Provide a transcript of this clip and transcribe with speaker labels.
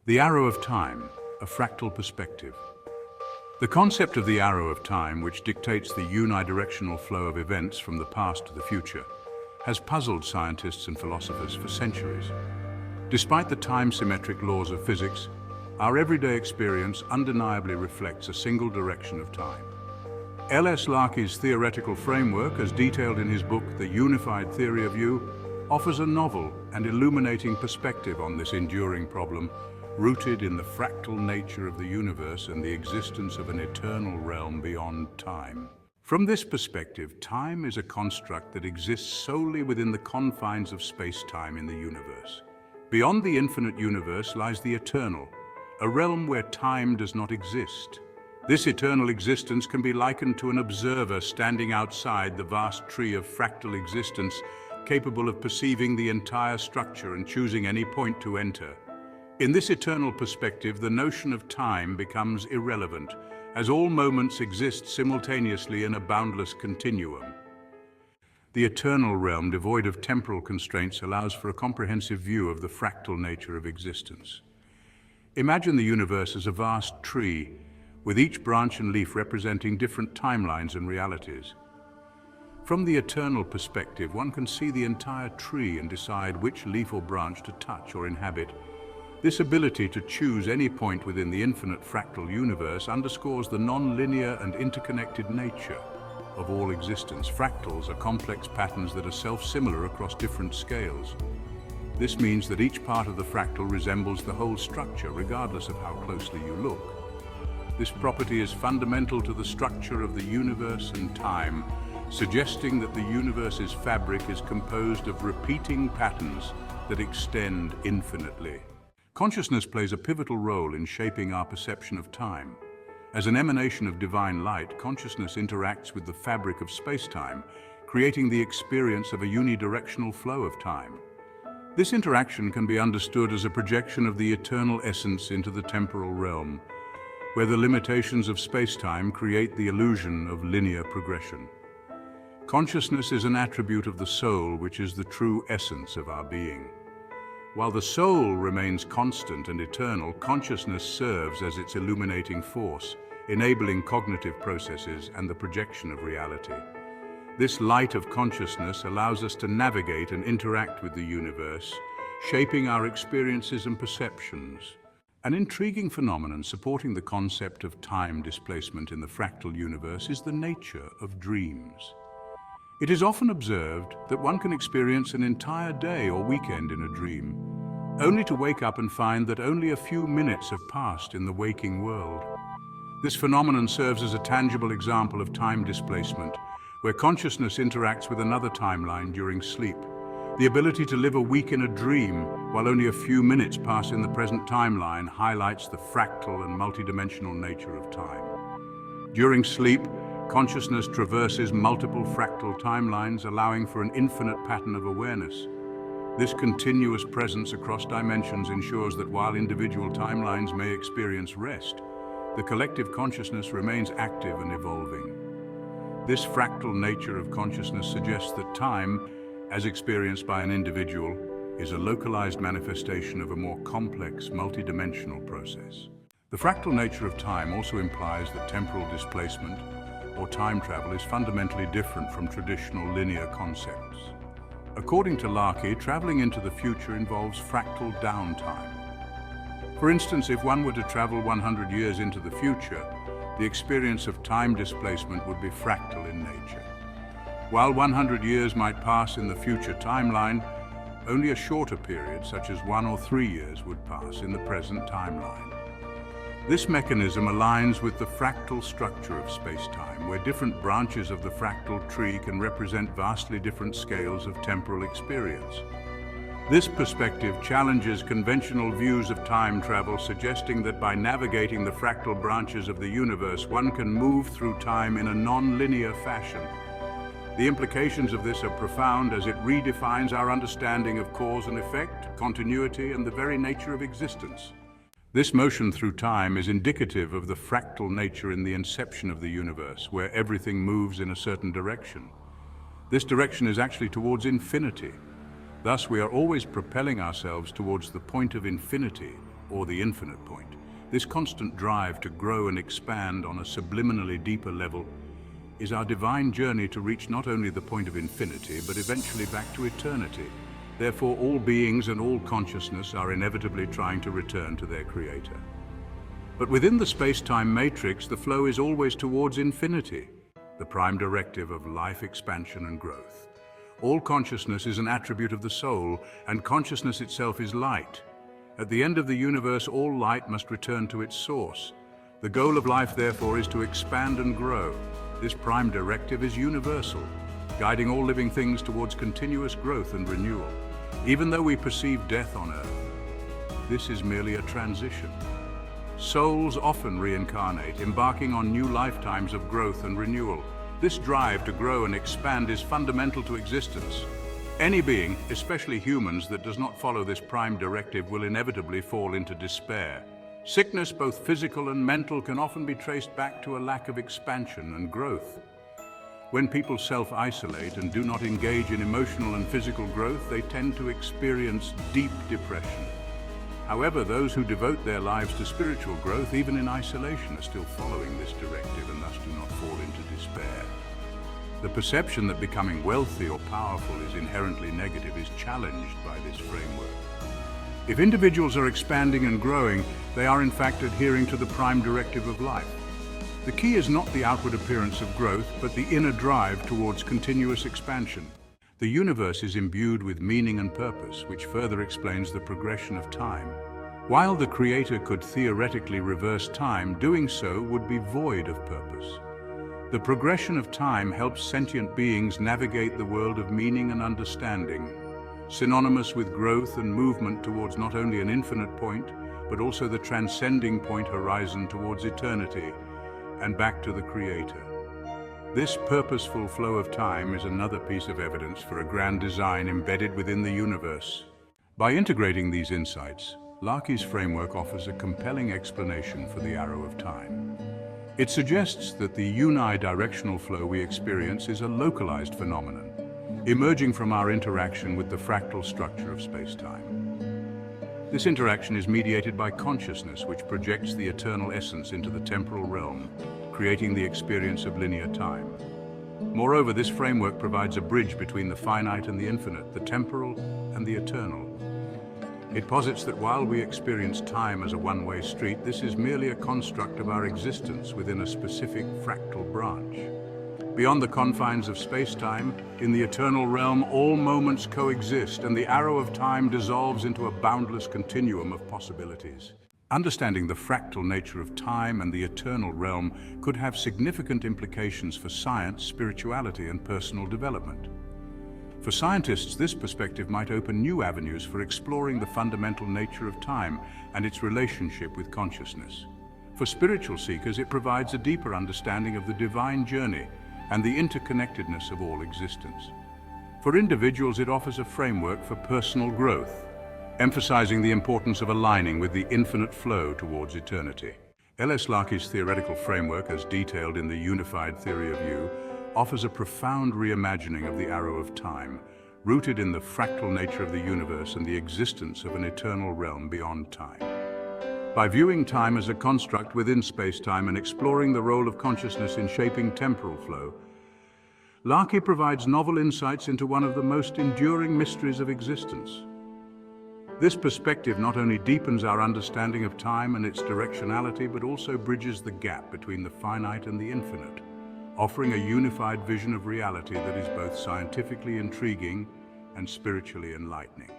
Speaker 1: The arrow of time, a fractal perspective. The concept of the arrow of time, which dictates the unidirectional flow of events from the past to the future, has puzzled scientists and philosophers for centuries. Despite the time-symmetric laws of physics, our everyday experience undeniably reflects a single direction of time. Larkey's theoretical framework, as detailed in his book The Unified Theory of You, offers a novel and illuminating perspective on this enduring problem, rooted in the fractal nature of the universe and the existence of an eternal realm beyond time. From this perspective, time is a construct that exists solely within the confines of space-time in the universe. Beyond the infinite universe lies the eternal, a realm where time does not exist. This eternal existence can be likened to an observer standing outside the vast tree of fractal existence, capable of perceiving the entire structure and choosing any point to enter. In this eternal perspective, the notion of time becomes irrelevant, as all moments exist simultaneously in a boundless continuum. The eternal realm, devoid of temporal constraints, allows for a comprehensive view of the fractal nature of existence. Imagine the universe as a vast tree, with each branch and leaf representing different timelines and realities. From the eternal perspective, one can see the entire tree and decide which leaf or branch to touch or inhabit. This ability to choose any point within the infinite fractal universe underscores the non-linear and interconnected nature of all existence. Fractals are complex patterns that are self-similar across different scales. This means that each part of the fractal resembles the whole structure, regardless of how closely you look. This property is fundamental to the structure of the universe and time, suggesting that the universe's fabric is composed of repeating patterns that extend infinitely. Consciousness plays a pivotal role in shaping our perception of time. As an emanation of divine light, consciousness interacts with the fabric of space-time, creating the experience of a unidirectional flow of time. This interaction can be understood as a projection of the eternal essence into the temporal realm, where the limitations of space-time create the illusion of linear progression. Consciousness is an attribute of the soul, which is the true essence of our being. While the soul remains constant and eternal, consciousness serves as its illuminating force, enabling cognitive processes and the projection of reality. This light of consciousness allows us to navigate and interact with the universe, shaping our experiences and perceptions. An intriguing phenomenon supporting the concept of time displacement in the fractal universe is the nature of dreams. It is often observed that one can experience an entire day or weekend in a dream, only to wake up and find that only a few minutes have passed in the waking world. This phenomenon serves as a tangible example of time displacement, where consciousness interacts with another timeline during sleep. The ability to live a week in a dream while only a few minutes pass in the present timeline highlights the fractal and multidimensional nature of time. During sleep, consciousness traverses multiple fractal timelines, allowing for an infinite pattern of awareness. This continuous presence across dimensions ensures that while individual timelines may experience rest, the collective consciousness remains active and evolving. This fractal nature of consciousness suggests that time, as experienced by an individual, is a localized manifestation of a more complex, multidimensional process. The fractal nature of time also implies that temporal displacement, or time travel, is fundamentally different from traditional linear concepts. According to Larkey, traveling into the future involves fractal downtime. For instance, if one were to travel 100 years into the future, the experience of time displacement would be fractal in nature. While 100 years might pass in the future timeline, only a shorter period, such as 1 or 3 years, would pass in the present timeline. This mechanism aligns with the fractal structure of space-time, where different branches of the fractal tree can represent vastly different scales of temporal experience. This perspective challenges conventional views of time travel, suggesting that by navigating the fractal branches of the universe, one can move through time in a non-linear fashion. The implications of this are profound, as it redefines our understanding of cause and effect, continuity, and the very nature of existence. This motion through time is indicative of the fractal nature in the inception of the universe, where everything moves in a certain direction. This direction is actually towards infinity. Thus, we are always propelling ourselves towards the point of infinity, or the infinite point. This constant drive to grow and expand on a subliminally deeper level is our divine journey to reach not only the point of infinity, but eventually back to eternity. Therefore, all beings and all consciousness are inevitably trying to return to their Creator. But within the space-time matrix, the flow is always towards infinity, the prime directive of life expansion and growth. All consciousness is an attribute of the soul, and consciousness itself is light. At the end of the universe, all light must return to its source. The goal of life, therefore, is to expand and grow. This prime directive is universal, guiding all living things towards continuous growth and renewal. Even though we perceive death on Earth, this is merely a transition. Souls often reincarnate, embarking on new lifetimes of growth and renewal. This drive to grow and expand is fundamental to existence. Any being, especially humans, that does not follow this prime directive will inevitably fall into despair. Sickness, both physical and mental, can often be traced back to a lack of expansion and growth. When people self-isolate and do not engage in emotional and physical growth, they tend to experience deep depression. However, those who devote their lives to spiritual growth, even in isolation, are still following this directive and thus do not fall into despair. The perception that becoming wealthy or powerful is inherently negative is challenged by this framework. If individuals are expanding and growing, they are in fact adhering to the prime directive of life. The key is not the outward appearance of growth, but the inner drive towards continuous expansion. The universe is imbued with meaning and purpose, which further explains the progression of time. While the Creator could theoretically reverse time, doing so would be void of purpose. The progression of time helps sentient beings navigate the world of meaning and understanding, synonymous with growth and movement towards not only an infinite point, but also the transcending point horizon towards eternity and back to the Creator. This purposeful flow of time is another piece of evidence for a grand design embedded within the universe. By integrating these insights, Larkey's framework offers a compelling explanation for the arrow of time. It suggests that the unidirectional flow we experience is a localized phenomenon, emerging from our interaction with the fractal structure of space-time. This interaction is mediated by consciousness, which projects the eternal essence into the temporal realm, creating the experience of linear time. Moreover, this framework provides a bridge between the finite and the infinite, the temporal and the eternal. It posits that while we experience time as a one-way street, this is merely a construct of our existence within a specific fractal branch. Beyond the confines of space-time, in the eternal realm, all moments coexist, and the arrow of time dissolves into a boundless continuum of possibilities. Understanding the fractal nature of time and the eternal realm could have significant implications for science, spirituality, and personal development. For scientists, this perspective might open new avenues for exploring the fundamental nature of time and its relationship with consciousness. For spiritual seekers, it provides a deeper understanding of the divine journey and the interconnectedness of all existence. For individuals, it offers a framework for personal growth, emphasizing the importance of aligning with the infinite flow towards eternity. L.S. Larkey's theoretical framework, as detailed in the Unified Theory of You, offers a profound reimagining of the arrow of time, rooted in the fractal nature of the universe and the existence of an eternal realm beyond time. By viewing time as a construct within space-time and exploring the role of consciousness in shaping temporal flow, Larkey provides novel insights into one of the most enduring mysteries of existence. This perspective not only deepens our understanding of time and its directionality, but also bridges the gap between the finite and the infinite, offering a unified vision of reality that is both scientifically intriguing and spiritually enlightening.